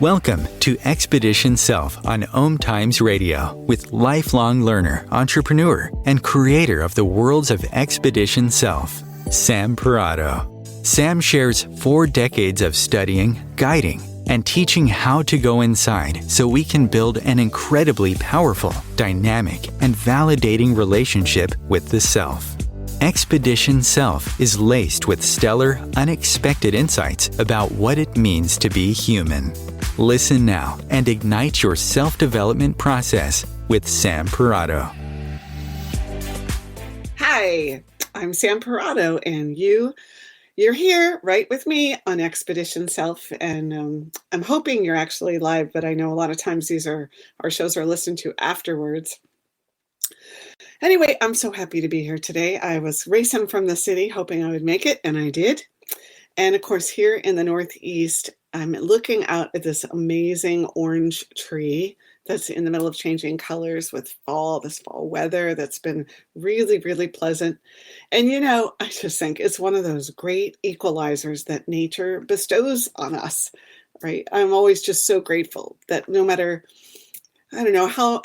Welcome to Expedition Self on OMTimes Radio with lifelong learner, entrepreneur, and creator of the worlds of Expedition Self, Sam Parrotto. Sam shares 4 decades of studying, guiding, and teaching how to go inside so we can build an incredibly powerful, dynamic, and validating relationship with the self. Expedition Self is laced with stellar, unexpected insights about what it means to be human. Listen now and ignite your self-development process with Sam Parrotto. Hi, I'm Sam Parrotto, and you're here right with me on Expedition Self, and I'm hoping you're actually live, but I know a lot of times our shows are listened to afterwards. Anyway, I'm so happy to be here today. I was racing from the city, hoping I would make it, and I did. And of course, here in the Northeast, I'm looking out at this amazing orange tree that's in the middle of changing colors with this fall weather that's been really, really pleasant. And I just think it's one of those great equalizers that nature bestows on us, right? I'm always just so grateful that no matter, I don't know, how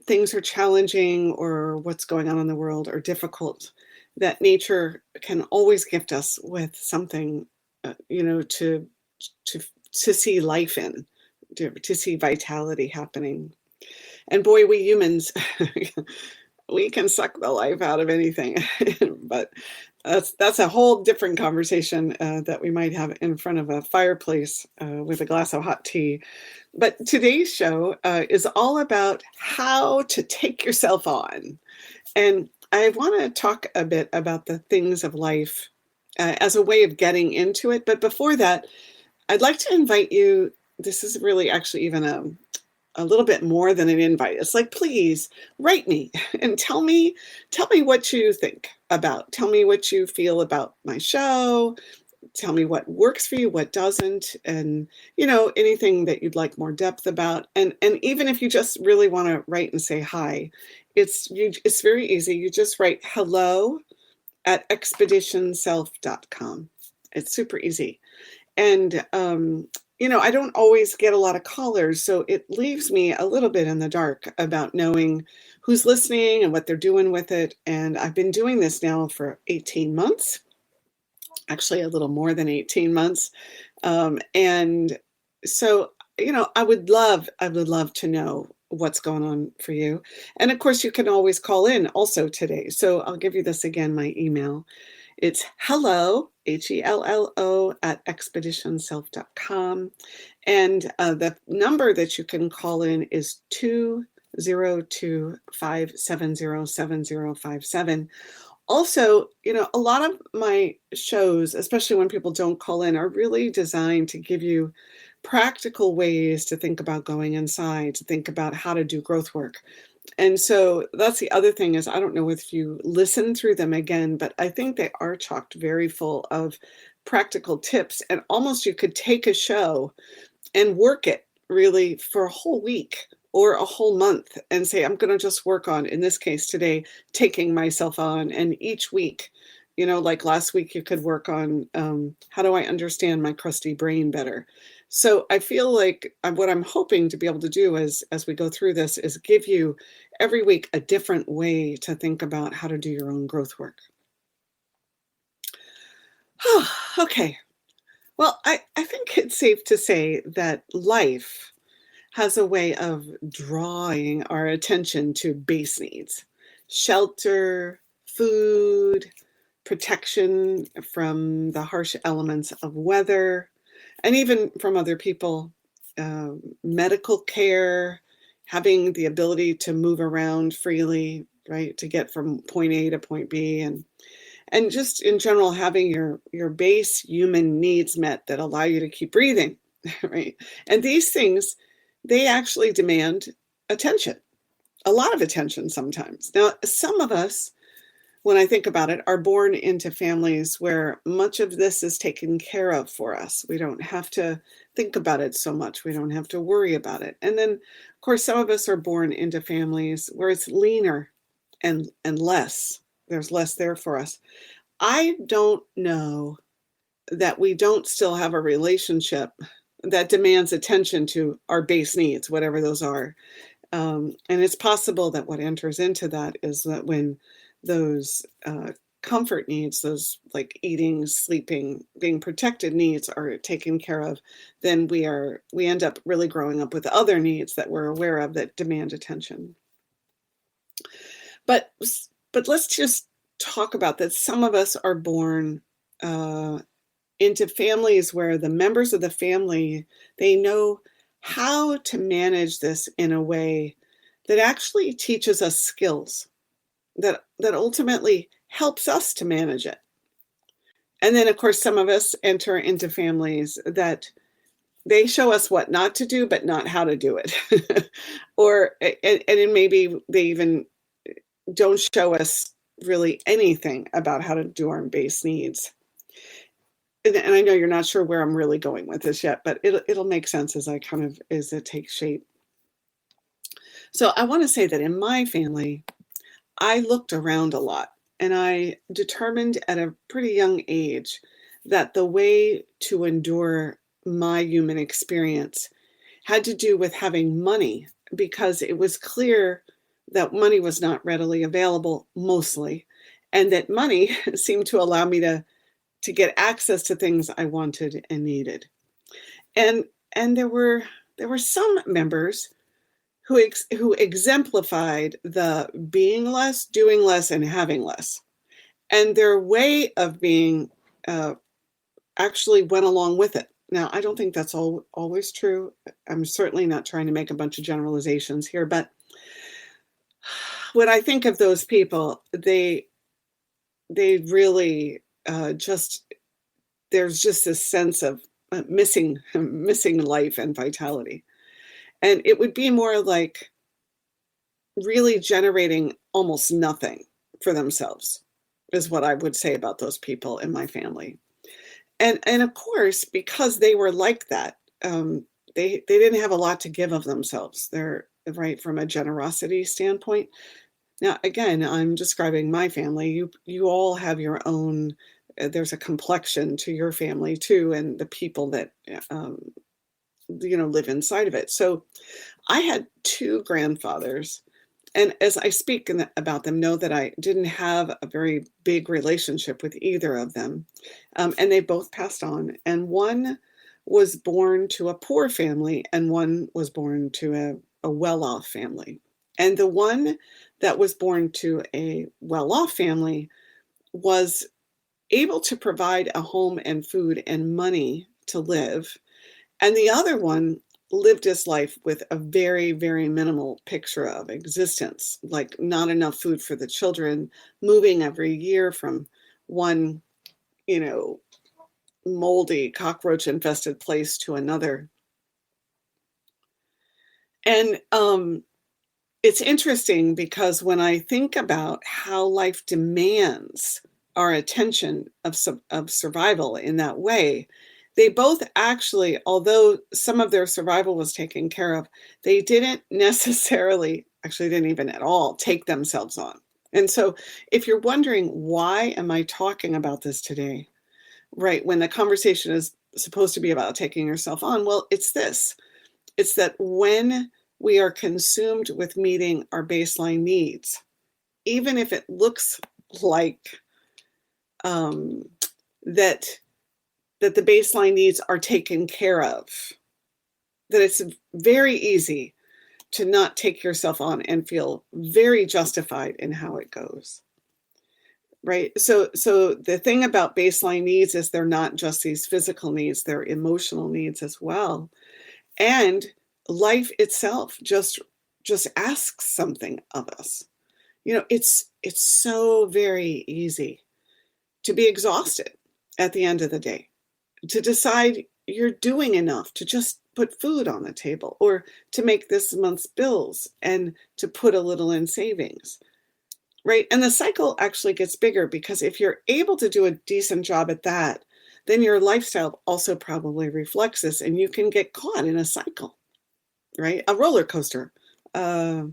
things are challenging or what's going on in the world or difficult, that nature can always gift us with something, to see life in, to see vitality happening. And boy, we humans, we can suck the life out of anything, but that's a whole different conversation that we might have in front of a fireplace with a glass of hot tea. But today's show is all about how to take yourself on. And I want to talk a bit about the things of life as a way of getting into it. But before that, I'd like to invite you. This is really actually even a little bit more than an invite. It's like, please write me and tell me what you think about. Tell me what you feel about my show. Tell me what works for you, what doesn't, and anything that you'd like more depth about. And even if you just really want to write and say hi, it's very easy. You just write hello@expeditionself.com. It's super easy. And I don't always get a lot of callers, so it leaves me a little bit in the dark about knowing who's listening and what they're doing with it. And I've been doing this now for 18 months. Actually a little more than 18 months. And so, I would love to know what's going on for you. And of course, you can always call in also today. So I'll give you this again, my email. It's hello, HELLO, @expeditionself.com. And the number that you can call in is 202-570-7057. Also, a lot of my shows, especially when people don't call in, are really designed to give you practical ways to think about going inside, to think about how to do growth work. And so that's the other thing is, I don't know if you listen through them again, but I think they are chocked very full of practical tips. And almost you could take a show and work it really for a whole week or a whole month and say, I'm going to just work on, in this case today, taking myself on. And each week, like last week, you could work on how do I understand my crusty brain better? So I feel like what I'm hoping to be able to do as we go through this is give you every week a different way to think about how to do your own growth work. Okay. Well, I think it's safe to say that life has a way of drawing our attention to base needs: shelter, food, protection from the harsh elements of weather, and even from other people, medical care, having the ability to move around freely, right, to get from point A to point B, and just in general having your base human needs met that allow you to keep breathing, right? And these things, they actually demand attention, a lot of attention sometimes. Now, some of us, when I think about it, are born into families where much of this is taken care of for us. We don't have to think about it so much. We don't have to worry about it. And then, of course, some of us are born into families where it's leaner and less. There's less there for us. I don't know that we don't still have a relationship that demands attention to our base needs, whatever those are. And it's possible that what enters into that is that when those comfort needs, those like eating, sleeping, being protected needs are taken care of, then we end up really growing up with other needs that we're aware of that demand attention. But let's just talk about that. Some of us are born into families where the members of the family, they know how to manage this in a way that actually teaches us skills that ultimately helps us to manage it. And then, of course, some of us enter into families that they show us what not to do, but not how to do it. And maybe they even don't show us really anything about how to do our base needs. And I know you're not sure where I'm really going with this yet, but it'll make sense as it takes shape. So I want to say that in my family, I looked around a lot, and I determined at a pretty young age that the way to endure my human experience had to do with having money, because it was clear that money was not readily available mostly, and that money seemed to allow me to get access to things I wanted and needed. And there were some members who exemplified the being less, doing less, and having less. And their way of being actually went along with it. Now, I don't think that's always true. I'm certainly not trying to make a bunch of generalizations here, but when I think of those people, they really there's just this sense of missing life and vitality. And it would be more like really generating almost nothing for themselves, is what I would say about those people in my family. And of course, because they were like that, they didn't have a lot to give of themselves. They're right from a generosity standpoint. Now, again, I'm describing my family. You all have your own. There's a complexion to your family too, and the people that live inside of it. So I had two grandfathers, and as I speak about them, know that I didn't have a very big relationship with either of them, and they both passed on. And one was born to a poor family, and one was born to a well-off family. And the one that was born to a well-off family was able to provide a home and food and money to live. And the other one lived his life with a very, very minimal picture of existence, like not enough food for the children, moving every year from one, moldy, cockroach-infested place to another. And it's interesting because when I think about how life demands our attention of survival in that way, they both actually, although some of their survival was taken care of, they didn't necessarily, actually didn't even at all, take themselves on. And so if you're wondering, why am I talking about this today, right, when the conversation is supposed to be about taking yourself on, well, it's this. It's that when we are consumed with meeting our baseline needs, even if it looks like that the baseline needs are taken care of, that it's very easy to not take yourself on and feel very justified in how it goes. Right? So the thing about baseline needs is they're not just these physical needs, they're emotional needs as well. And life itself just asks something of us. It's so very easy to be exhausted at the end of the day, to decide you're doing enough to just put food on the table, or to make this month's bills and to put a little in savings, right? And the cycle actually gets bigger, because if you're able to do a decent job at that, then your lifestyle also probably reflects this, and you can get caught in a cycle, right? A roller coaster, a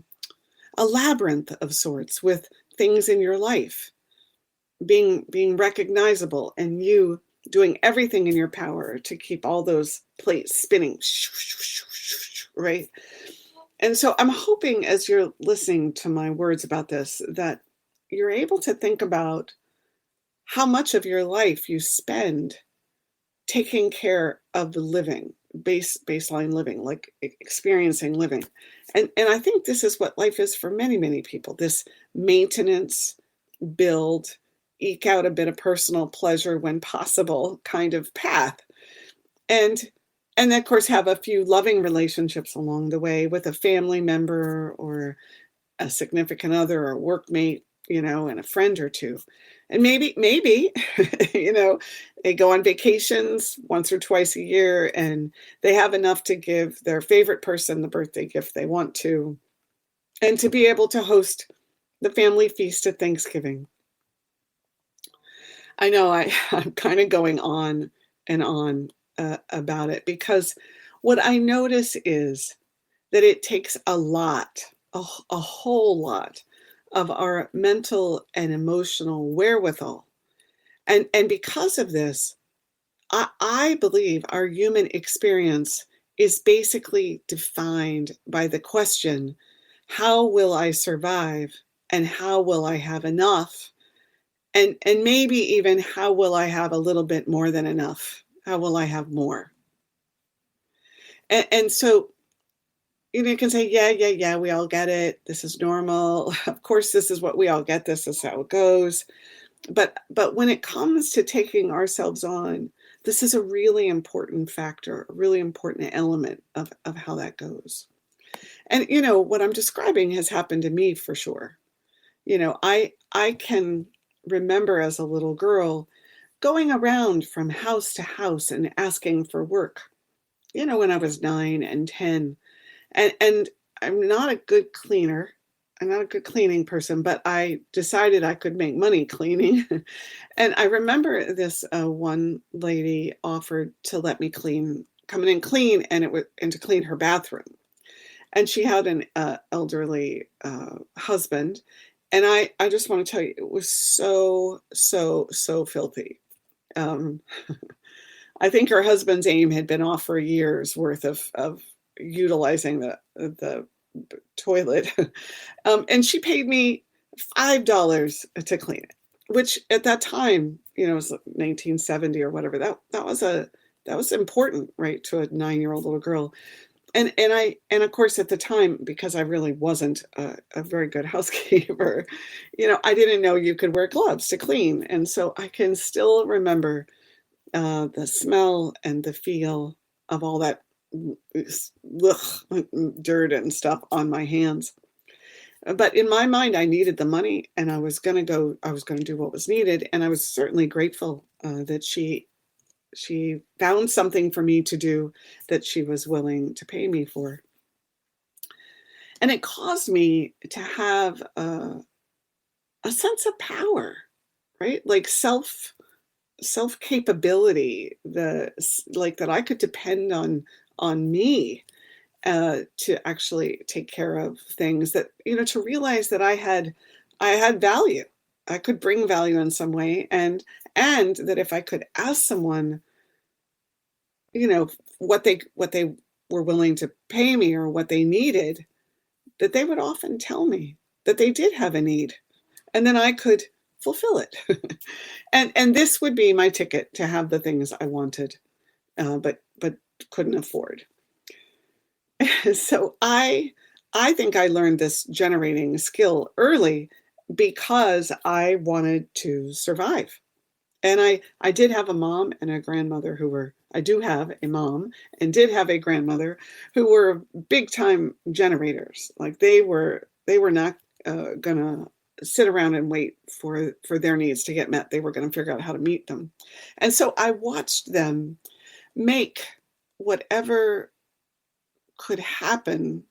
labyrinth of sorts, with things in your life being recognizable, and you doing everything in your power to keep all those plates spinning, right? And so I'm hoping as you're listening to my words about this, that you're able to think about how much of your life you spend taking care of the living, baseline living, like experiencing living. And I think this is what life is for many, many people, this maintenance, build, eke out a bit of personal pleasure when possible kind of path. And of course have a few loving relationships along the way with a family member or a significant other or workmate, and a friend or two. And maybe, they go on vacations once or twice a year and they have enough to give their favorite person the birthday gift they want to, and to be able to host the family feast at Thanksgiving. I know I'm kind of going on and on about it, because what I notice is that it takes a lot, a whole lot of our mental and emotional wherewithal. And because of this, I believe our human experience is basically defined by the question, how will I survive and how will I have enough? And maybe even how will I have a little bit more than enough? How will I have more? And so, you can say, yeah, we all get it. This is normal. Of course, this is what we all get. This is how it goes. But when it comes to taking ourselves on, this is a really important factor, a really important element of how that goes. And, what I'm describing has happened to me for sure. I can remember as a little girl going around from house to house and asking for work, when I was 9 and 10. And I'm not a good cleaner. I'm not a good cleaning person, but I decided I could make money cleaning. And I remember this one lady offered to let me come in and clean, and to clean her bathroom. And she had an elderly husband. And I just want to tell you, it was so, so, so filthy. I think her husband's aim had been off for a year's worth of utilizing the toilet. And she paid me $5 to clean it, which at that time, it was 1970 or whatever. That was important, right, to a 9-year-old little girl. And of course at the time, because I really wasn't a very good housekeeper, I didn't know you could wear gloves to clean. And so I can still remember the smell and the feel of all that dirt and stuff on my hands. But in my mind, I needed the money, and I was going to do what was needed. And I was certainly grateful that she found something for me to do that she was willing to pay me for. And it caused me to have a sense of power, right? Like self capability, that I could depend on me to actually take care of things, that, to realize that I had value. I could bring value in some way, and that if I could ask someone, what they were willing to pay me or what they needed, that they would often tell me that they did have a need, and then I could fulfill it. and this would be my ticket to have the things I wanted, but couldn't afford. So I think I learned this generating skill early because I wanted to survive. And I did have a mom and a grandmother I do have a mom and did have a grandmother who were big time generators. Like they were not gonna sit around and wait for their needs to get met. They were going to figure out how to meet them. And so I watched them make whatever could happen.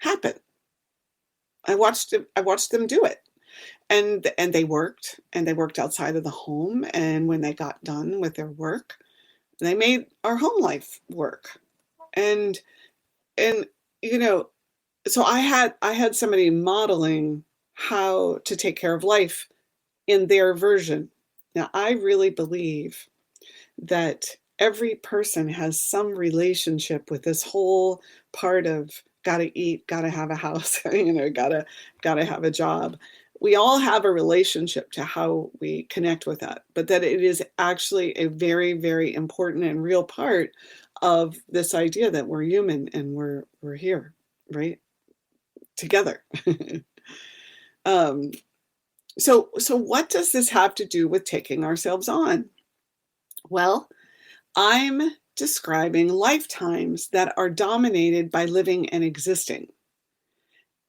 I watched them do it. And they worked outside of the home. And when they got done with their work, they made our home life work. And so I had somebody modeling how to take care of life in their version. Now, I really believe that every person has some relationship with this whole part of gotta eat, gotta have a house, gotta have a job. We all have a relationship to how we connect with that, but that it is actually a very, very important and real part of this idea that we're human and we're here, right? Together. So what does this have to do with taking ourselves on? Well, I'm describing lifetimes that are dominated by living and existing.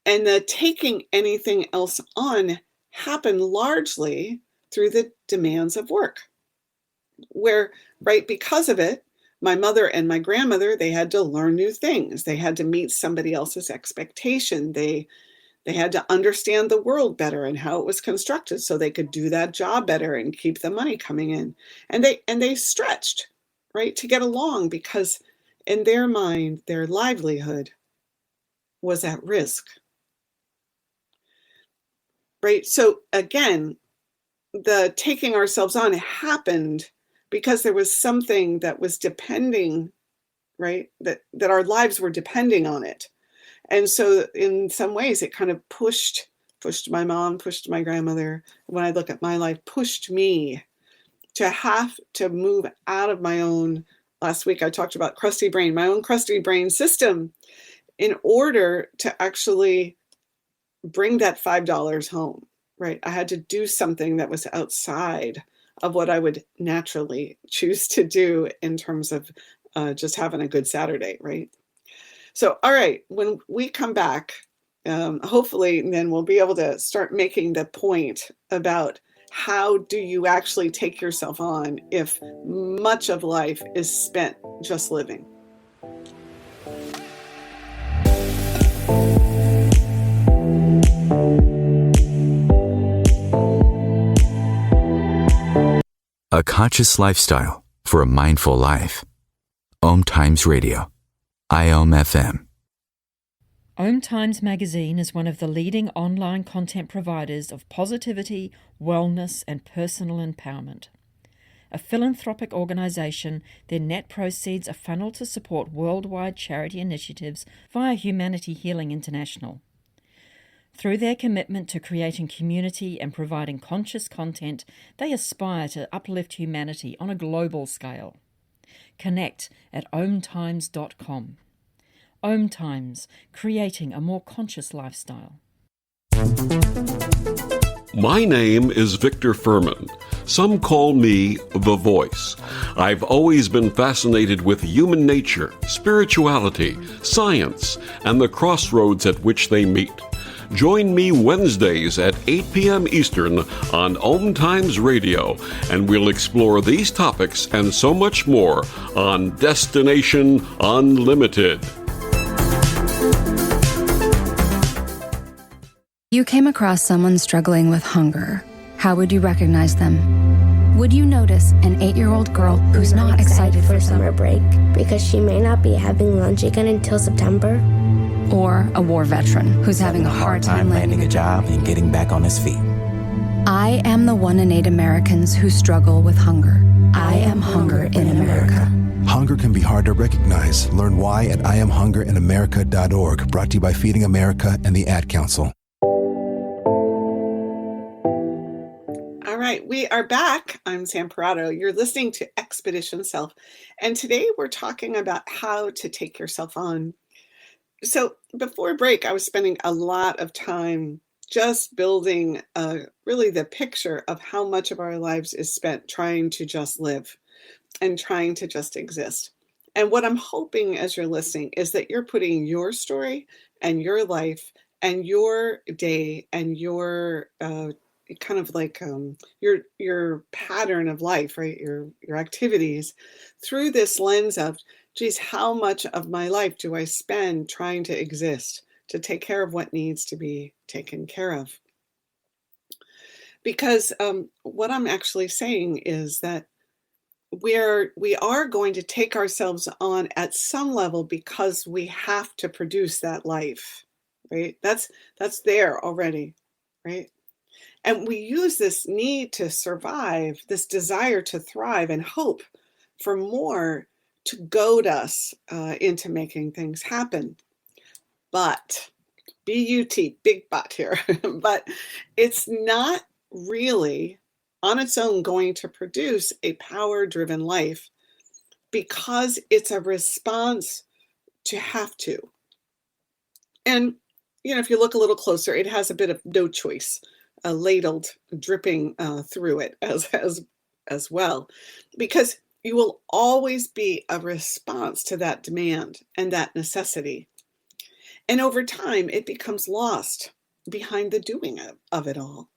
And the taking anything else on happened largely through the demands of work, where, right, because of it, my mother and my grandmother, they had to learn new things. They had to meet somebody else's expectation. They had to understand the world better and how it was constructed so they could do that job better and keep the money coming in. And they stretched, right, to get along, because in their mind, their livelihood was at risk. Right? So again, the taking ourselves on happened because there was something that was depending, right? That our lives were depending on it. And so in some ways it kind of pushed my mom, pushed my grandmother. When I look at my life, pushed me to have to move out of my own, last week I talked about crusty brain, my own crusty brain system, in order to actually bring that $5 home, right? I had to do something that was outside of what I would naturally choose to do in terms of just having a good Saturday, right? So, all right, when we come back, hopefully then we'll be able to start making the point about how do you actually take yourself on if much of life is spent just living. A conscious lifestyle for a mindful life. OMTimes Radio. IOM FM. OMTimes magazine is one of the leading online content providers of positivity, wellness, and personal empowerment. A philanthropic organisation, their net proceeds are funneled to support worldwide charity initiatives via Humanity Healing International. Through their commitment to creating community and providing conscious content, they aspire to uplift humanity on a global scale. Connect at omtimes.com. OMTimes, creating a more conscious lifestyle. My name is Victor Furman. Some call me The Voice. I've always been fascinated with human nature, spirituality, science, and the crossroads at which they meet. Join me Wednesdays at 8 p.m. Eastern on OMTimes Radio, and we'll explore these topics and so much more on Destination Unlimited. You came across someone struggling with hunger. How would you recognize them? Would you notice an 8-year-old girl who's not excited for summer break because she may not be having lunch again until September? Or a war veteran who's having a hard time landing a job and getting back on his feet? I am the 1 in 8 Americans who struggle with hunger. I am hunger in America. Hunger can be hard to recognize. Learn why at IamHungerInAmerica.org. Brought to you by Feeding America and the Ad Council. All right, we are back. I'm Sam Parrotto. You're listening to Expedition Self. And today we're talking about how to take yourself on. So before break, I was spending a lot of time just building really the picture of how much of our lives is spent trying to just live and trying to just exist. And what I'm hoping as you're listening is that you're putting your story and your life and your day and your kind of like your pattern of life, right? Your activities through this lens of, geez, how much of my life do I spend trying to exist, to take care of what needs to be taken care of? Because what I'm actually saying is that we are going to take ourselves on at some level because we have to produce that life, right? That's there already, right? And we use this need to survive, this desire to thrive and hope for more to goad us into making things happen. But, B-U-T, big but here, but it's not really on its own going to produce a power-driven life because it's a response to have to. And, if you look a little closer, it has a bit of no choice, ladled, dripping through it as well, because you will always be a response to that demand and that necessity. And over time, it becomes lost behind the doing of it all.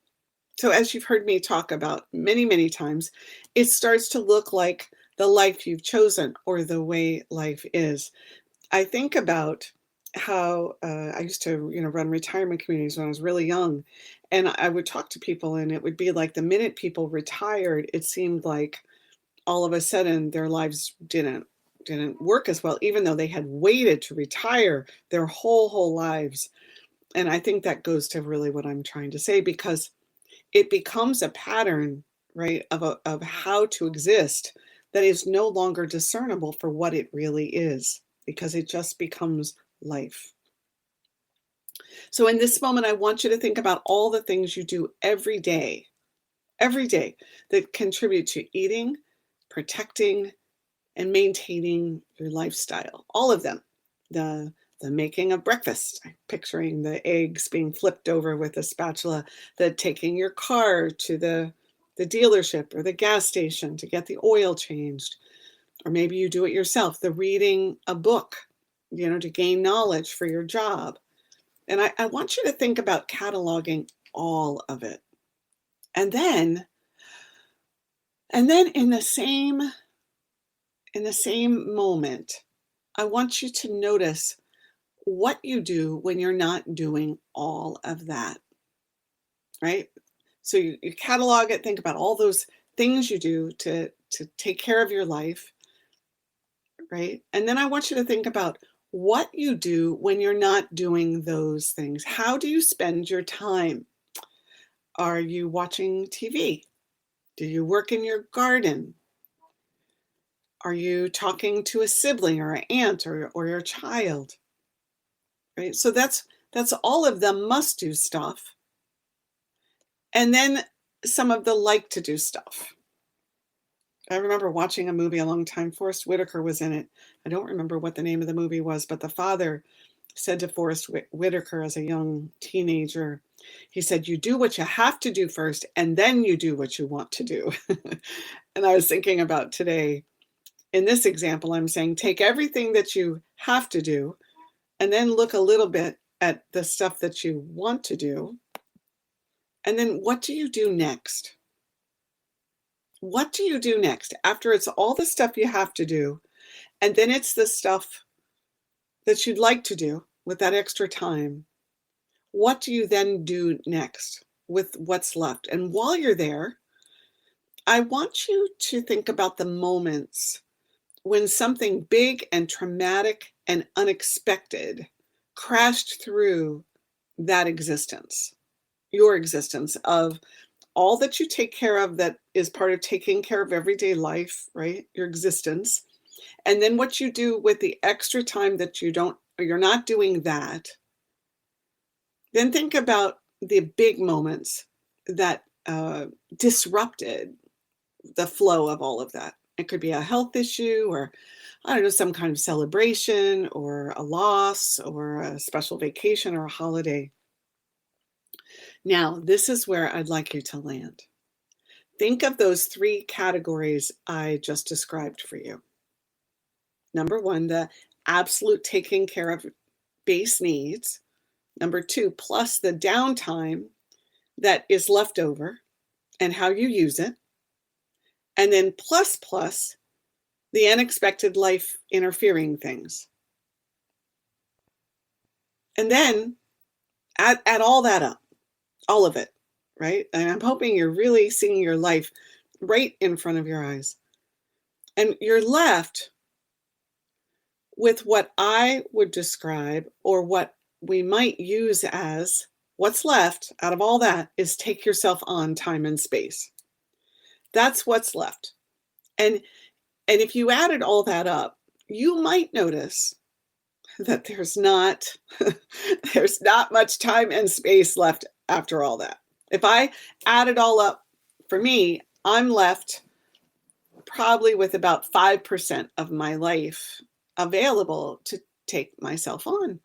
So as you've heard me talk about many, many times, it starts to look like the life you've chosen or the way life is. I think about how I used to, run retirement communities when I was really young, and I would talk to people, and it would be like the minute people retired, it seemed like all of a sudden their lives didn't work as well, even though they had waited to retire their whole lives. And I think that goes to really what I'm trying to say, because it becomes a pattern, right, of how to exist that is no longer discernible for what it really is, because it just becomes life. So in this moment, I want you to think about all the things you do every day that contribute to eating, protecting, and maintaining your lifestyle. All of them. The making of breakfast, picturing the eggs being flipped over with a spatula, the taking your car to the dealership or the gas station to get the oil changed, or maybe you do it yourself, the reading a book, to gain knowledge for your job. And I want you to think about cataloging all of it. And then in the same moment, I want you to notice what you do when you're not doing all of that, right? So you catalog it, think about all those things you do to take care of your life, right? And then I want you to think about what you do when you're not doing those things. How do you spend your time? Are you watching TV? Do you work in your garden? Are you talking to a sibling or an aunt or your child? Right? So that's all of the must-do stuff. And then some of the like-to-do stuff. I remember watching a movie a long time. Forrest Whitaker was in it. I don't remember what the name of the movie was, but the father said to Forrest Whitaker as a young teenager, he said, "You do what you have to do first, and then you do what you want to do." And I was thinking about today, in this example, I'm saying take everything that you have to do and then look a little bit at the stuff that you want to do. And then what do you do next? What do you do next after it's all the stuff you have to do, and then it's the stuff that you'd like to do with that extra time? What do you then do next with what's left? And while you're there, I want you to think about the moments when something big and traumatic and unexpected crashed through that existence, your existence of all that you take care of that is part of taking care of everyday life, right? Your existence. And then what you do with the extra time that you're not doing that. Then think about the big moments that disrupted the flow of all of that. It could be a health issue, or I don't know, some kind of celebration or a loss or a special vacation or a holiday. Now, this is where I'd like you to land. Think of those three categories I just described for you. Number one, the absolute taking care of base needs. Number two, plus the downtime that is left over and how you use it. And then plus the unexpected life interfering things. And then add all that up, all of it, right? And I'm hoping you're really seeing your life right in front of your eyes. And you're left with what I would describe, or what we might use as, what's left out of all that is take yourself on time and space. That's what's left. And And if you added all that up, you might notice that there's not much time and space left after all that. If I add it all up, for me, I'm left probably with about 5% of my life available to take myself on.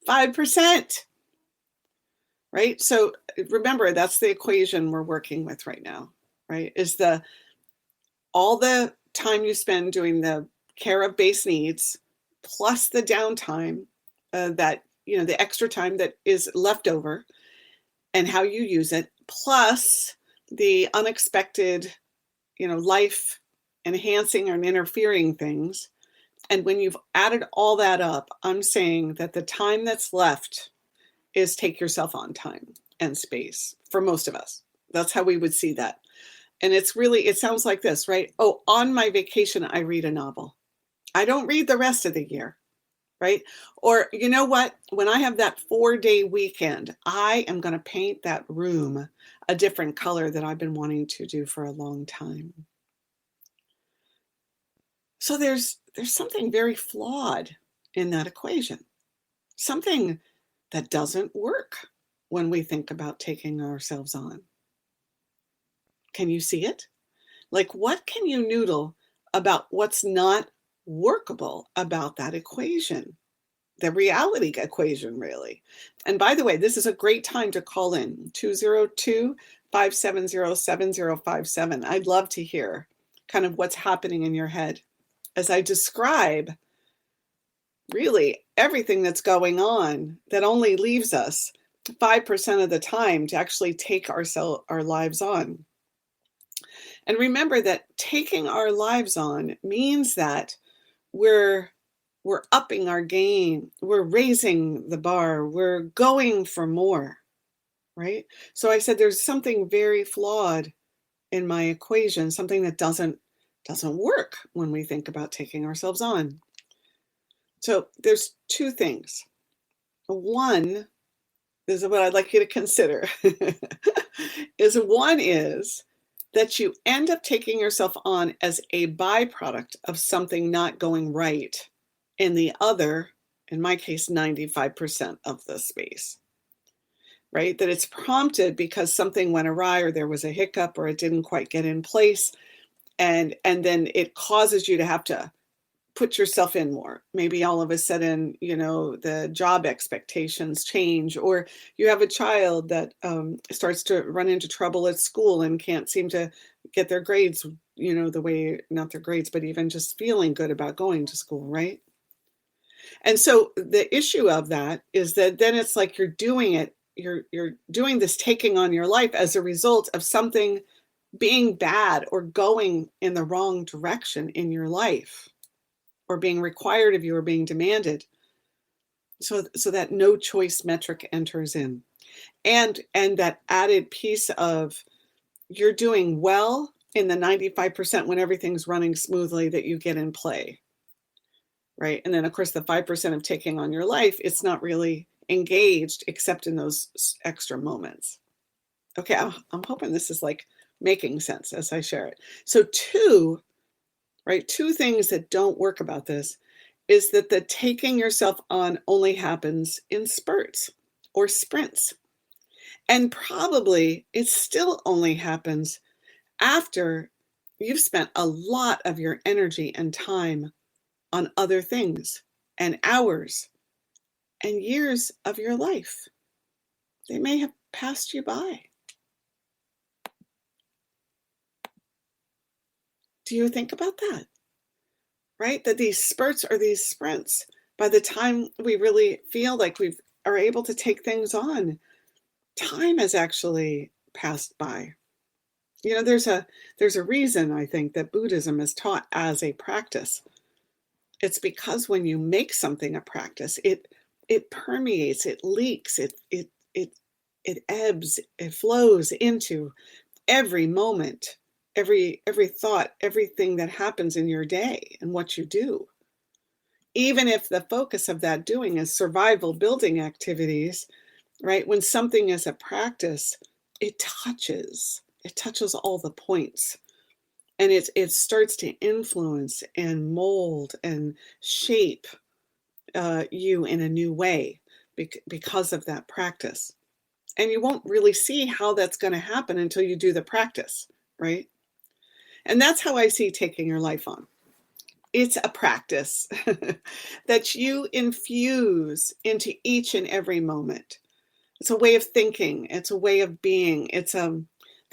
5%, right? So remember, that's the equation we're working with right now, right? Is all the time you spend doing the care of base needs plus the downtime that, the extra time that is left over and how you use it, plus the unexpected, life enhancing and interfering things. And when you've added all that up, I'm saying that the time that's left is take yourself on time and space for most of us. That's how we would see that. And it sounds like this, right? Oh, on my vacation, I read a novel. I don't read the rest of the year, right? Or you know what? When I have that 4-day weekend, I am going to paint that room a different color that I've been wanting to do for a long time. So there's something very flawed in that equation, something that doesn't work when we think about taking ourselves on. Can you see it? Like, what can you noodle about what's not workable about that equation? The reality equation, really. And by the way, this is a great time to call in 202-570-7057. I'd love to hear kind of what's happening in your head as I describe really everything that's going on that only leaves us 5% of the time to actually take our lives on. And remember that taking our lives on means that we're upping our game, we're raising the bar, we're going for more, right? So I said there's something very flawed in my equation, something that doesn't work when we think about taking ourselves on. So there's two things. One, this is what I'd like you to consider, is that you end up taking yourself on as a byproduct of something not going right in the other, in my case, 95% of the space, right? That it's prompted because something went awry or there was a hiccup or it didn't quite get in place. And then it causes you to have to put yourself in more. Maybe all of a sudden, the job expectations change, or you have a child that starts to run into trouble at school and can't seem to get their grades, the way, not their grades, but even just feeling good about going to school, right? And so the issue of that is that then it's like you're doing this taking on your life as a result of something being bad or going in the wrong direction in your life, or being required of you or being demanded. So that no choice metric enters in. And that added piece of you're doing well in the 95% when everything's running smoothly that you get in play, right? And then of course the 5% of taking on your life, it's not really engaged except in those extra moments. Okay, I'm hoping this is like making sense as I share it. So two things that don't work about this is that the taking yourself on only happens in spurts or sprints. And probably it still only happens after you've spent a lot of your energy and time on other things and hours and years of your life. They may have passed you by. Do you think about that? Right? That these spurts are these sprints. By the time we really feel like we are able to take things on, time has actually passed by. There's a reason, I think, that Buddhism is taught as a practice. It's because when you make something a practice, it permeates, it leaks, it ebbs, it flows into every moment, every thought, everything that happens in your day and what you do. Even if the focus of that doing is survival building activities, right? When something is a practice, it touches all the points And it starts to influence and mold and shape you in a new way because of that practice. And you won't really see how that's going to happen until you do the practice, right? And that's how I see taking your life on. It's a practice that you infuse into each and every moment. It's a way of thinking. It's a way of being. It's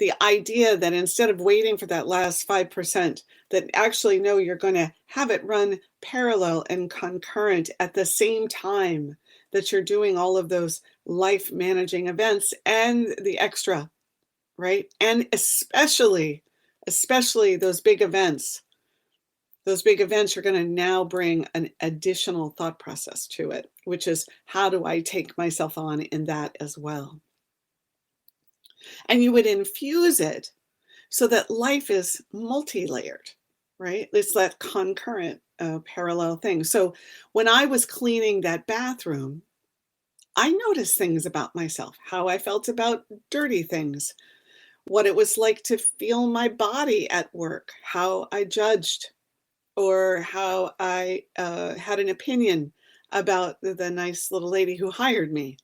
the idea that instead of waiting for that last 5%, that actually, no, you're going to have it run parallel and concurrent at the same time that you're doing all of those life managing events and the extra, right? And especially those big events. Those big events are going to now bring an additional thought process to it, which is, how do I take myself on in that as well? And you would infuse it so that life is multi-layered, right? It's that concurrent parallel thing. So when I was cleaning that bathroom, I noticed things about myself, how I felt about dirty things, what it was like to feel my body at work, how I judged, or how I had an opinion about the nice little lady who hired me,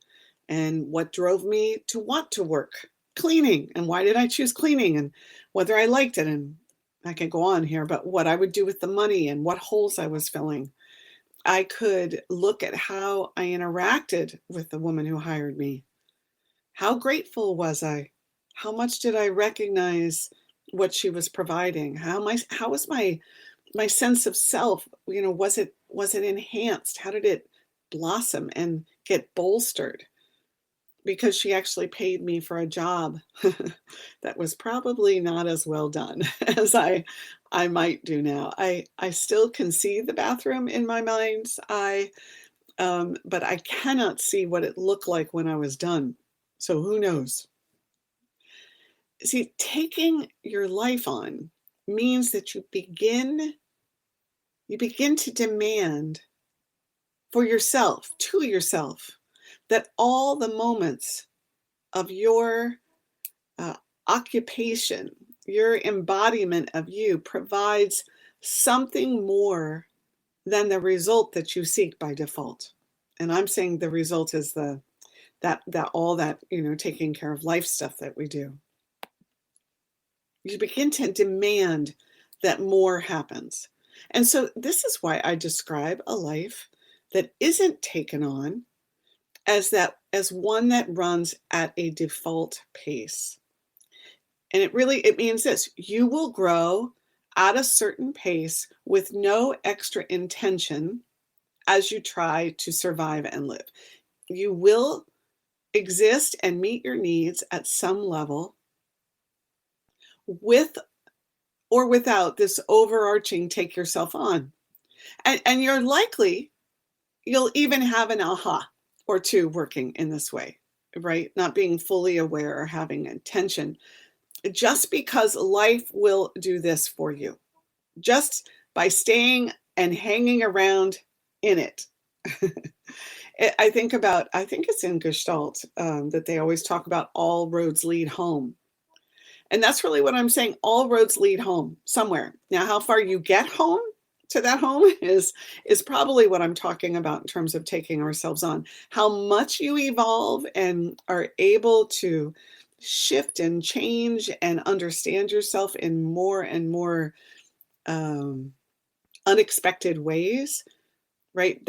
and what drove me to want to work cleaning, and why did I choose cleaning, and whether I liked it. And I can go on here, but what I would do with the money and what holes I was filling. I could look at how I interacted with the woman who hired me. How grateful was I? How much did I recognize what she was providing? How was my sense of self, was it enhanced? How did it blossom and get bolstered? Because she actually paid me for a job that was probably not as well done as I might do now. I still can see the bathroom in my mind's eye, but I cannot see what it looked like when I was done. So who knows? See, taking your life on means that you begin to demand for yourself, to yourself, that all the moments of your occupation, your embodiment of you, provides something more than the result that you seek by default. And I'm saying the result is taking care of life stuff that we do. You begin to demand that more happens. And so this is why I describe a life that isn't taken on as one that runs at a default pace. And it means this: you will grow at a certain pace with no extra intention as you try to survive and live. You will exist and meet your needs at some level, with or without this overarching take yourself on. And you'll even have an aha or two working in this way, right? Not being fully aware or having intention, just because life will do this for you, just by staying and hanging around in it. I think it's in Gestalt that they always talk about all roads lead home. And that's really what I'm saying. All roads lead home somewhere. Now, how far you get home to that home is probably what I'm talking about in terms of taking ourselves on. How much you evolve and are able to shift and change and understand yourself in more and more unexpected ways, right?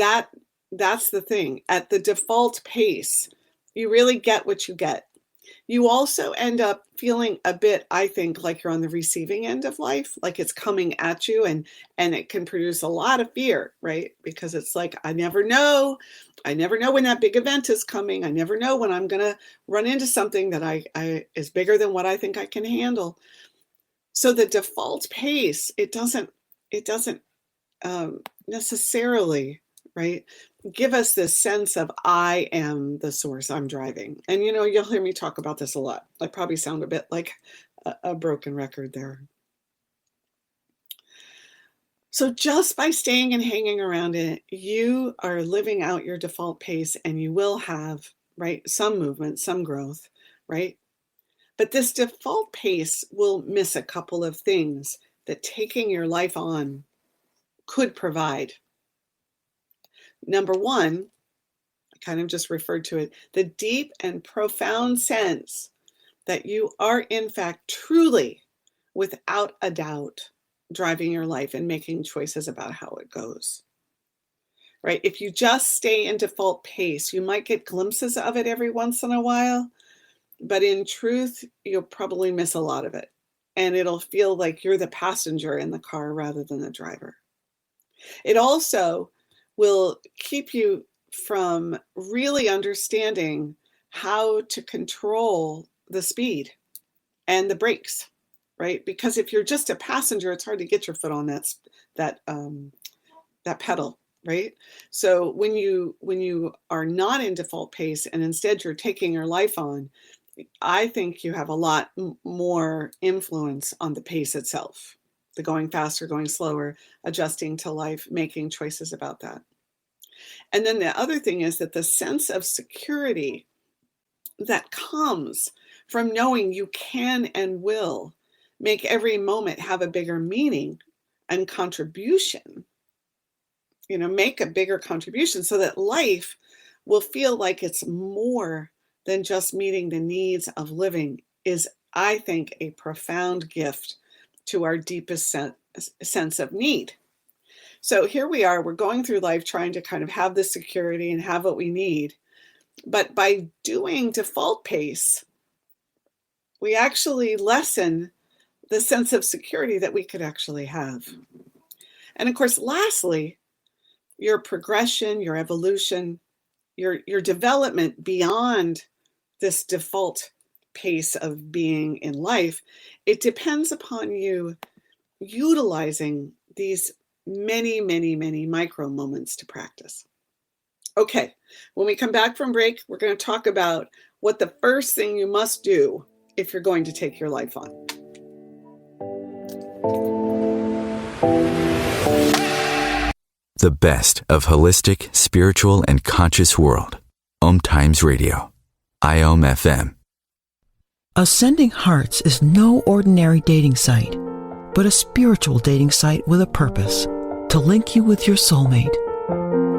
That's the thing. At the default pace, you really get what you get. You also end up feeling a bit, I think, like you're on the receiving end of life, like it's coming at you, and it can produce a lot of fear, right? Because it's like, I never know when that big event is coming. I never know when I'm going to run into something that I is bigger than what I think I can handle. So the default pace, it doesn't necessarily, right, give us this sense of I am the source, I'm driving. And you'll hear me talk about this a lot. I probably sound a bit like a broken record there. So just by staying and hanging around it, you are living out your default pace, and you will have, right, some movement, some growth, right? But this default pace will miss a couple of things that taking your life on could provide. Number one, I kind of just referred to it, the deep and profound sense that you are in fact truly, without a doubt, driving your life and making choices about how it goes. Right? If you just stay in default pace, you might get glimpses of it every once in a while, but in truth, you'll probably miss a lot of it. And it'll feel like you're the passenger in the car rather than the driver. It also will keep you from really understanding how to control the speed and the brakes, right? Because if you're just a passenger, it's hard to get your foot on that pedal, right? So when you are not in default pace and instead you're taking your life on, I think you have a lot more influence on the pace itself, the going faster, going slower, adjusting to life, making choices about that. And then the other thing is that the sense of security that comes from knowing you can and will make every moment have a bigger meaning and contribution, make a bigger contribution so that life will feel like it's more than just meeting the needs of living is, I think, a profound gift to our deepest sense of need. So here we are, we're going through life trying to kind of have the security and have what we need. But by doing default pace, we actually lessen the sense of security that we could actually have. And of course, lastly, your progression, your evolution, your development beyond this default pace of being in life, it depends upon you utilizing these many, many, many micro moments to practice. Okay, when we come back from break, we're going to talk about what the first thing you must do if you're going to take your life on. The best of holistic, spiritual, and conscious world. OMTimes Radio. IOM FM. Ascending Hearts is no ordinary dating site, but a spiritual dating site with a purpose, to link you with your soulmate.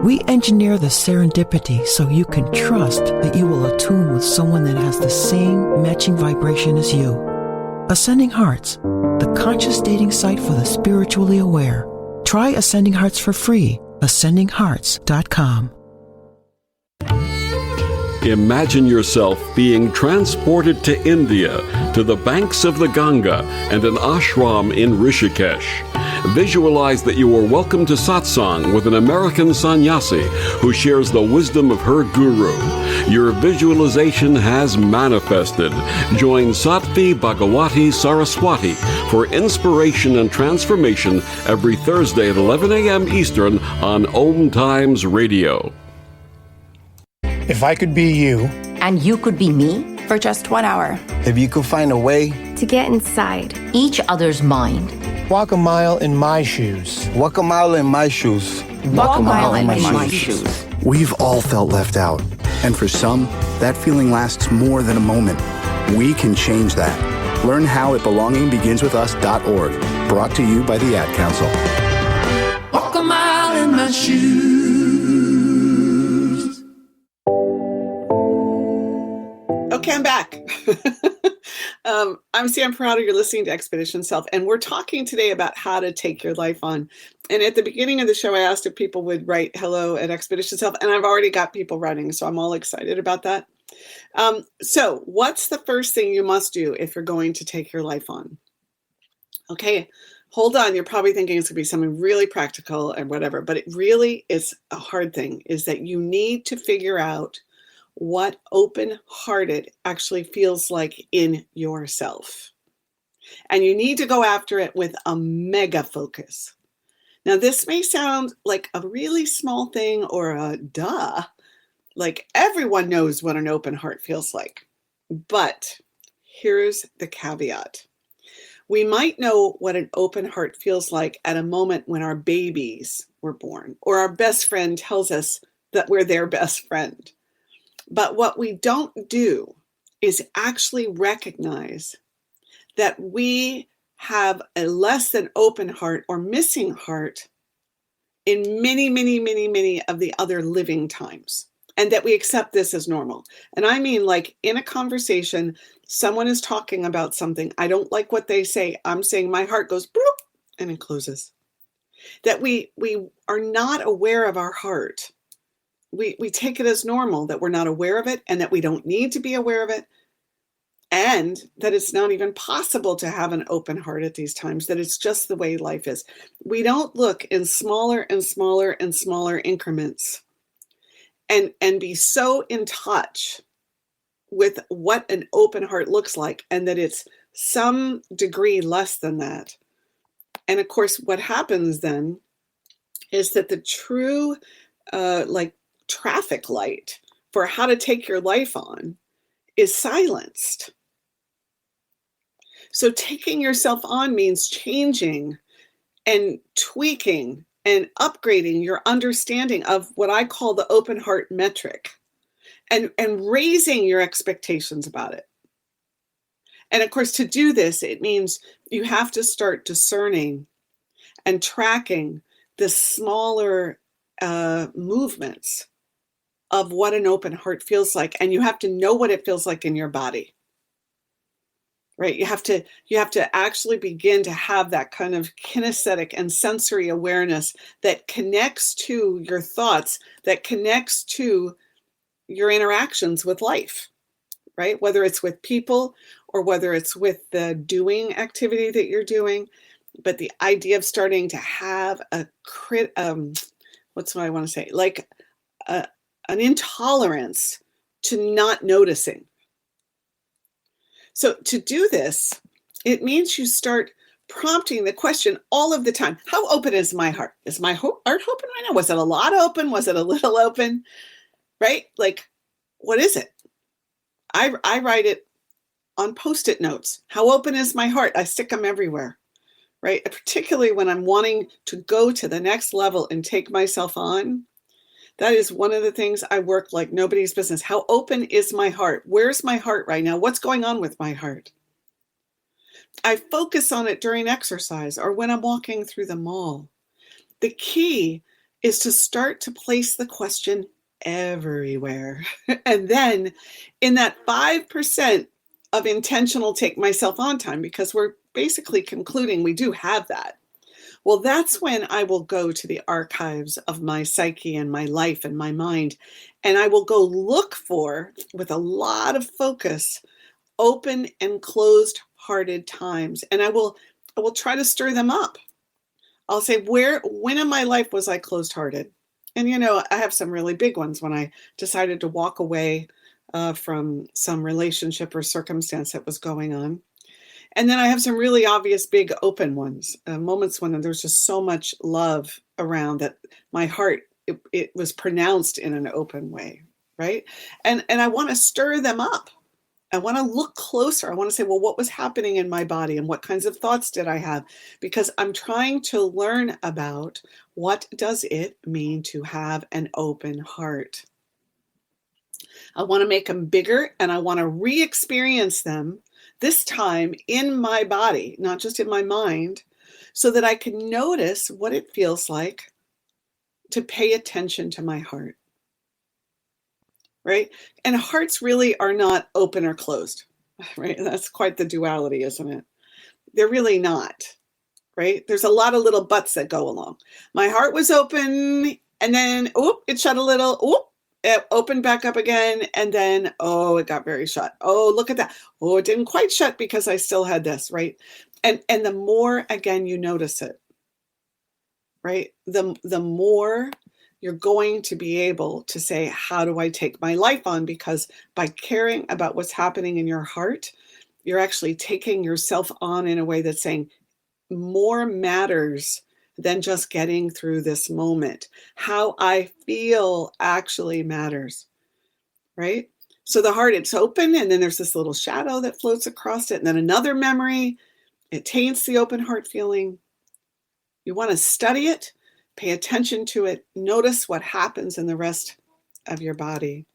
We engineer the serendipity so you can trust that you will attune with someone that has the same matching vibration as you. Ascending Hearts, the conscious dating site for the spiritually aware. Try Ascending Hearts for free. ascendinghearts.com. Imagine yourself being transported to India, to the banks of the Ganga and an ashram in Rishikesh. Visualize that you are welcome to satsang with an American sannyasi who shares the wisdom of her guru. Your visualization has manifested. Join Sattvi Bhagawati Saraswati for inspiration and transformation every Thursday at 11 a.m. Eastern on OMTimes Radio. If I could be you, and you could be me, for just 1 hour. If you could find a way to get inside each other's mind. Walk a mile in my shoes. Walk a mile in my shoes. Walk a mile in my shoes. We've all felt left out. And for some, that feeling lasts more than a moment. We can change that. Learn how at belongingbeginswithus.org. Brought to you by the Ad Council. Walk a mile in my shoes. Okay, I'm back. I'm Sam Parrotto. You're listening to Expedition Self, and we're talking today about how to take your life on. And at the beginning of the show, I asked if people would write hello at Expedition Self, and I've already got people writing, so I'm all excited about that. So what's the first thing you must do if you're going to take your life on? Okay, hold on. You're probably thinking it's going to be something really practical and whatever, but it really is a hard thing, is that you need to figure out what open-hearted actually feels like in yourself. And you need to go after it with a mega focus. Now, this may sound like a really small thing or a duh, like everyone knows what an open heart feels like. But here's the caveat. We might know what an open heart feels like at a moment when our babies were born, or our best friend tells us that we're their best friend. But what we don't do is actually recognize that we have a less than open heart or missing heart in many, many, many, many of the other living times, and that we accept this as normal. And I mean, like in a conversation, someone is talking about something. I don't like what they say. I'm saying my heart goes bloop, and it closes. That we are not aware of our heart. We take it as normal that we're not aware of it and that we don't need to be aware of it, and that it's not even possible to have an open heart at these times, that it's just the way life is. We don't look in smaller and smaller and smaller increments and be so in touch with what an open heart looks like, and that it's some degree less than that. And of course, what happens then is that the true like traffic light for how to take your life on is silenced. So taking yourself on means changing and tweaking and upgrading your understanding of what I call the open heart metric, and raising your expectations about it. And of course, to do this, it means you have to start discerning and tracking the smaller movements of what an open heart feels like. And you have to know what it feels like in your body. Right? You have to actually begin to have that kind of kinesthetic and sensory awareness that connects to your thoughts, that connects to your interactions with life, right? Whether it's with people or whether it's with the doing activity that you're doing. But the idea of starting to have what's what I want to say? Like an intolerance to not noticing. So to do this, it means you start prompting the question all of the time. How open is my heart? Is my heart open right now? Was it a lot open? Was it a little open? Right? Like, what is it? I write it on Post-it notes. How open is my heart? I stick them everywhere, right? Particularly when I'm wanting to go to the next level and take myself on. That is one of the things I work like nobody's business. How open is my heart? Where's my heart right now? What's going on with my heart? I focus on it during exercise or when I'm walking through the mall. The key is to start to place the question everywhere. And then in that 5% of intentional take myself on time, because we're basically concluding we do have that. Well, that's when I will go to the archives of my psyche and my life and my mind, and I will go look for, with a lot of focus, open and closed-hearted times. And I will try to stir them up. I'll say, when in my life was I closed-hearted? And, you know, I have some really big ones when I decided to walk away from some relationship or circumstance that was going on. And then I have some really obvious big open ones, moments when there's just so much love around that my heart, it was pronounced in an open way, right? And I want to stir them up. I want to look closer. I want to say, well, what was happening in my body and what kinds of thoughts did I have? Because I'm trying to learn about what does it mean to have an open heart. I want to make them bigger, and I want to re-experience them this time in my body, not just in my mind, so that I can notice what it feels like to pay attention to my heart, right? And hearts really are not open or closed, right? That's quite the duality, isn't it? They're really not, right? There's a lot of little buts that go along. My heart was open, and then, it shut a little, it opened back up again, and then, it got very shut. Oh, look at that. Oh, it didn't quite shut because I still had this, right? And the more, again, you notice it, right? The more you're going to be able to say, how do I take my life on? Because by caring about what's happening in your heart, you're actually taking yourself on in a way that's saying more matters than just getting through this moment. How I feel actually matters, right? So the heart, it's open, and then there's this little shadow that floats across it, and then another memory. It taints the open heart feeling. You want to study it, pay attention to it, notice what happens in the rest of your body.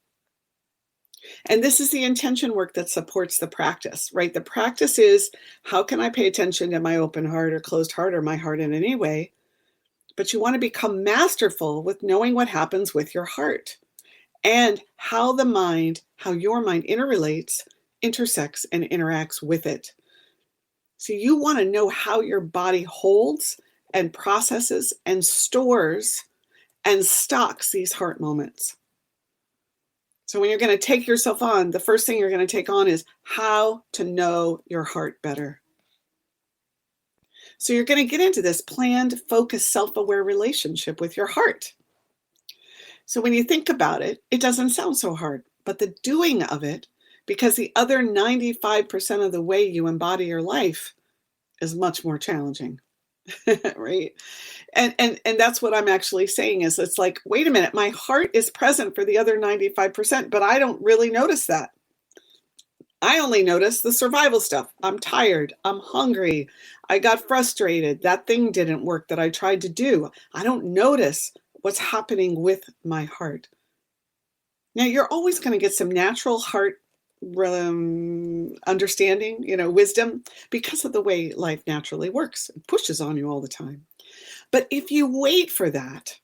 And this is the intention work that supports the practice, right? The practice is, how can I pay attention to my open heart or closed heart or my heart in any way? But you want to become masterful with knowing what happens with your heart and how your mind interrelates, intersects, and interacts with it. So you want to know how your body holds and processes and stores and stocks these heart moments. So when you're going to take yourself on, the first thing you're going to take on is how to know your heart better. So you're going to get into this planned, focused, self-aware relationship with your heart. So when you think about it, it doesn't sound so hard, but the doing of it, because the other 95% of the way you embody your life is much more challenging, right? And that's what I'm actually saying is, it's like, wait a minute, my heart is present for the other 95%, but I don't really notice that. I only notice the survival stuff. I'm tired. I'm hungry. I got frustrated. That thing didn't work that I tried to do. I don't notice what's happening with my heart. Now, you're always going to get some natural heart understanding, wisdom, because of the way life naturally works. It pushes on you all the time. But if you wait for that,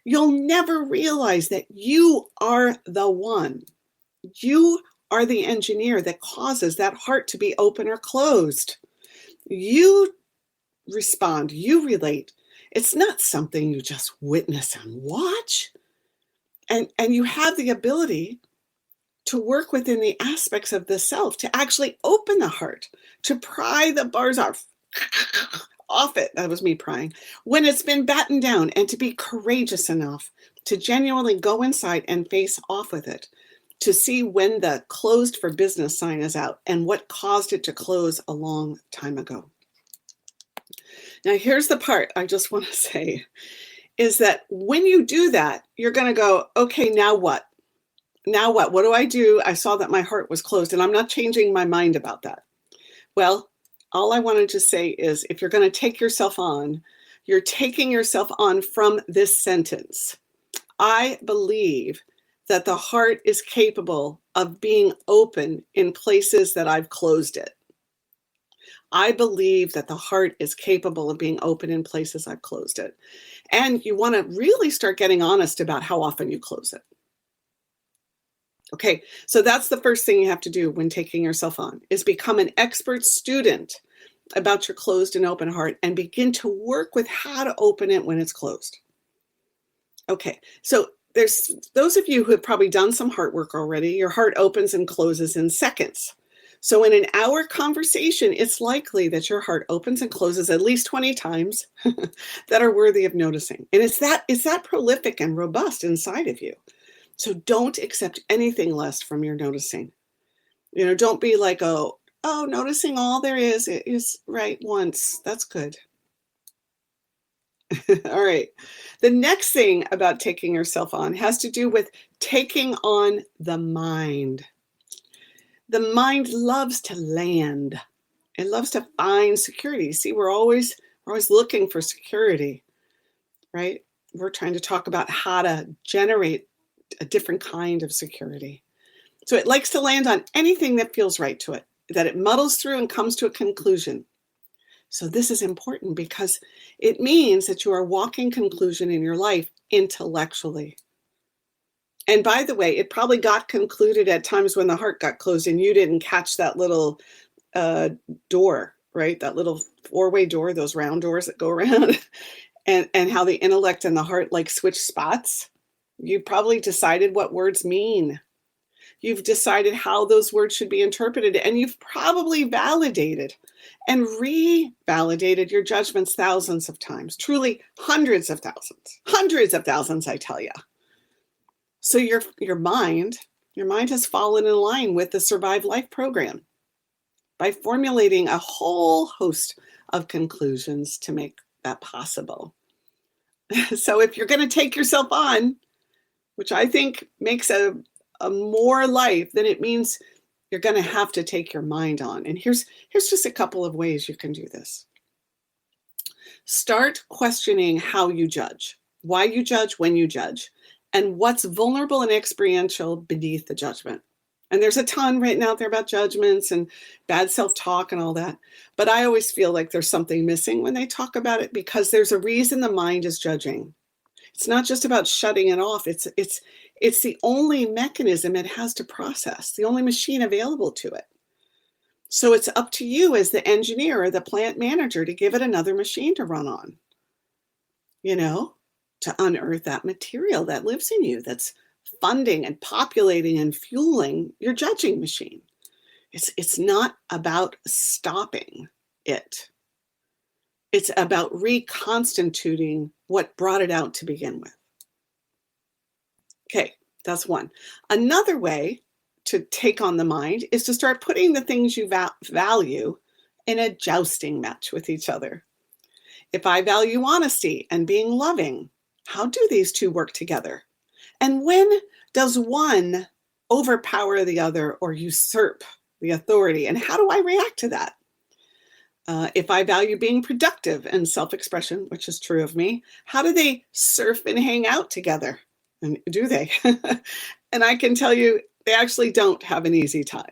you'll never realize that you are the one. You are the engineer that causes that heart to be open or closed. You respond, you relate. It's not something you just witness and watch. And you have the ability to work within the aspects of the self, to actually open the heart, to pry the bars off it. That was me prying. When it's been battened down, and to be courageous enough to genuinely go inside and face off with it, to see when the closed for business sign is out and what caused it to close a long time ago. Now, here's the part I just want to say is that when you do that, you're going to go, okay, now what? Now what? What do I do? I saw that my heart was closed, and I'm not changing my mind about that. Well, all I wanted to say is, if you're going to take yourself on, you're taking yourself on from this sentence. I believe that the heart is capable of being open in places that I've closed it. I believe that the heart is capable of being open in places I've closed it. And you want to really start getting honest about how often you close it. Okay, so that's the first thing you have to do when taking yourself on, is become an expert student about your closed and open heart and begin to work with how to open it when it's closed. Okay, so there's those of you who have probably done some heart work already. Your heart opens and closes in seconds. So in an hour conversation, it's likely that your heart opens and closes at least 20 times that are worthy of noticing. And it's that prolific and robust inside of you. So don't accept anything less from your noticing. Don't be like, oh, noticing all there is right once. That's good. All right. The next thing about taking yourself on has to do with taking on the mind. The mind loves to land. It loves to find security. See, we're always looking for security, right? We're trying to talk about how to generate a different kind of security. So it likes to land on anything that feels right to it, that it muddles through and comes to a conclusion. So this is important because it means that you are walking conclusion in your life intellectually. And by the way, it probably got concluded at times when the heart got closed and you didn't catch that little door, right? That little four-way door, those round doors that go around, and how the intellect and the heart switch spots. You probably decided what words mean. You've decided how those words should be interpreted, and you've probably validated and revalidated your judgments thousands of times, truly hundreds of thousands, I tell you. So your mind has fallen in line with the Survive Life program by formulating a whole host of conclusions to make that possible. So if you're going to take yourself on, which I think makes a more life, then it means you're going to have to take your mind on. And here's just a couple of ways you can do this. Start questioning how you judge, why you judge, when you judge, and what's vulnerable and experiential beneath the judgment. And there's a ton written out there about judgments and bad self-talk and all that. But I always feel like there's something missing when they talk about it, because there's a reason the mind is judging. It's not just about shutting it off. It's the only mechanism it has to process, the only machine available to it. So it's up to you as the engineer or the plant manager to give it another machine to run on, to unearth that material that lives in you, that's funding and populating and fueling your judging machine. It's not about stopping it. It's about reconstituting what brought it out to begin with. Okay, that's one. Another way to take on the mind is to start putting the things you value in a jousting match with each other. If I value honesty and being loving, how do these two work together? And when does one overpower the other or usurp the authority? And how do I react to that? If I value being productive and self-expression, which is true of me, how do they surf and hang out together? And do they? And I can tell you, they actually don't have an easy time.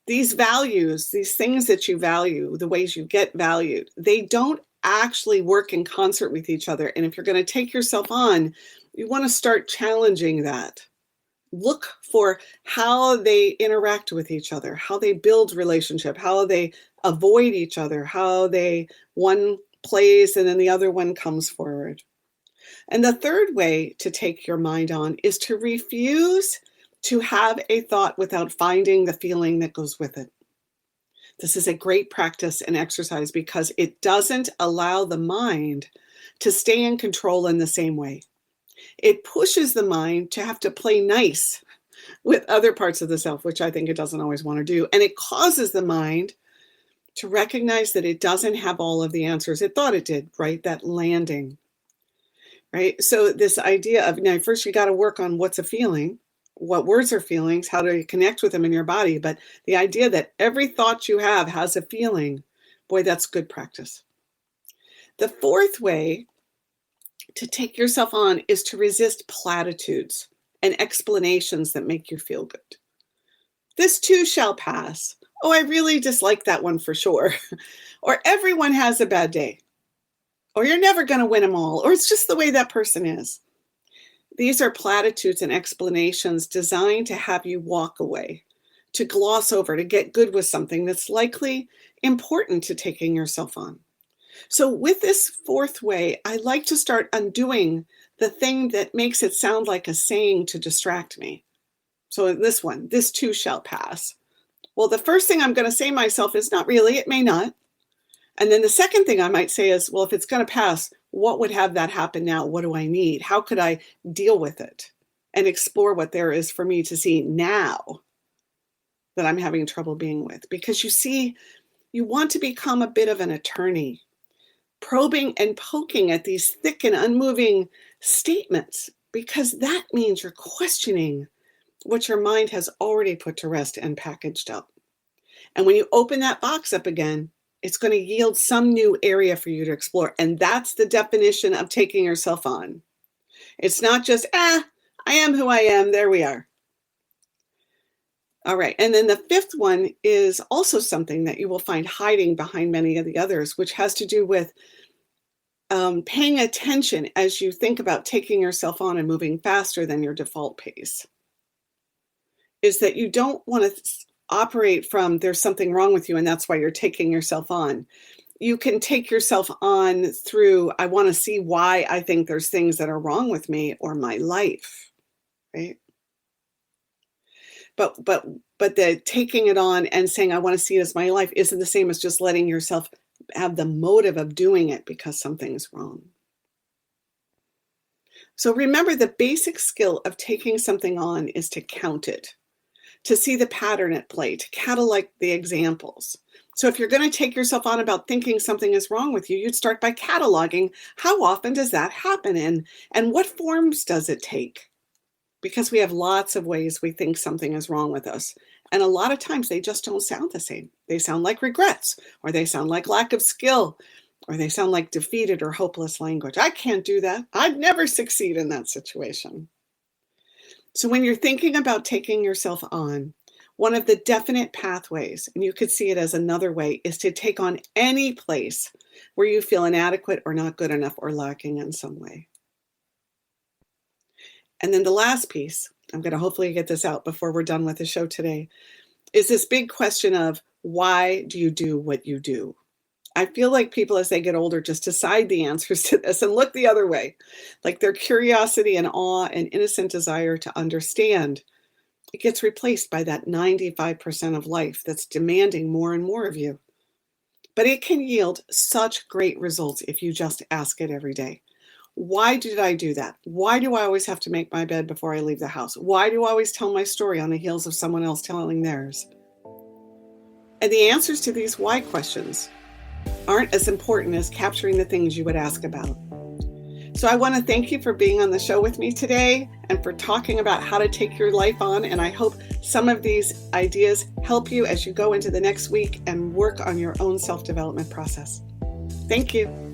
These values, these things that you value, the ways you get valued, they don't actually work in concert with each other. And if you're going to take yourself on, you want to start challenging that. Look for how they interact with each other, how they build relationship, how they avoid each other, how one plays and then the other one comes forward. And the third way to take your mind on is to refuse to have a thought without finding the feeling that goes with it. This is a great practice and exercise because it doesn't allow the mind to stay in control in the same way. It pushes the mind to have to play nice with other parts of the self, which I think it doesn't always want to do. And it causes the mind to recognize that it doesn't have all of the answers it thought it did, right? That landing, right? So this idea of, now first you got to work on what's a feeling, what words are feelings, how do you connect with them in your body? But the idea that every thought you have has a feeling, boy, that's good practice. The fourth way to take yourself on is to resist platitudes and explanations that make you feel good. This too shall pass. Oh, I really dislike that one for sure. Or everyone has a bad day. Or you're never going to win them all. Or it's just the way that person is. These are platitudes and explanations designed to have you walk away, to gloss over, to get good with something that's likely important to taking yourself on. So with this fourth way, I like to start undoing the thing that makes it sound like a saying to distract me. So this one, this too shall pass. Well, the first thing I'm going to say myself is not really, it may not. And then the second thing I might say is, well, if it's going to pass, what would have that happen now? What do I need? How could I deal with it and explore what there is for me to see now that I'm having trouble being with? Because you see, you want to become a bit of an attorney, probing and poking at these thick and unmoving statements, because that means you're questioning what your mind has already put to rest and packaged up. And when you open that box up again, it's going to yield some new area for you to explore. And that's the definition of taking yourself on. It's not just, I am who I am. There we are. All right. And then the fifth one is also something that you will find hiding behind many of the others, which has to do with paying attention as you think about taking yourself on and moving faster than your default pace. Is that you don't want to operate from there's something wrong with you and that's why you're taking yourself on. You can take yourself on through, I want to see why I think there's things that are wrong with me or my life, right? But the taking it on and saying, I want to see it as my life isn't the same as just letting yourself have the motive of doing it because something's wrong. So remember, the basic skill of taking something on is to count it, to see the pattern at play, to catalog the examples. So if you're going to take yourself on about thinking something is wrong with you, you'd start by cataloging how often does that happen and what forms does it take? Because we have lots of ways we think something is wrong with us. And a lot of times they just don't sound the same. They sound like regrets, or they sound like lack of skill, or they sound like defeated or hopeless language. I can't do that. I'd never succeed in that situation. So when you're thinking about taking yourself on, one of the definite pathways, and you could see it as another way, is to take on any place where you feel inadequate or not good enough or lacking in some way. And then the last piece, I'm going to hopefully get this out before we're done with the show today, is this big question of why do you do what you do? I feel like people as they get older just decide the answers to this and look the other way. Like their curiosity and awe and innocent desire to understand, it gets replaced by that 95% of life that's demanding more and more of you. But it can yield such great results if you just ask it every day. Why did I do that? Why do I always have to make my bed before I leave the house? Why do I always tell my story on the heels of someone else telling theirs? And the answers to these why questions aren't as important as capturing the things you would ask about. So I want to thank you for being on the show with me today and for talking about how to take your life on. And I hope some of these ideas help you as you go into the next week and work on your own self-development process. Thank you.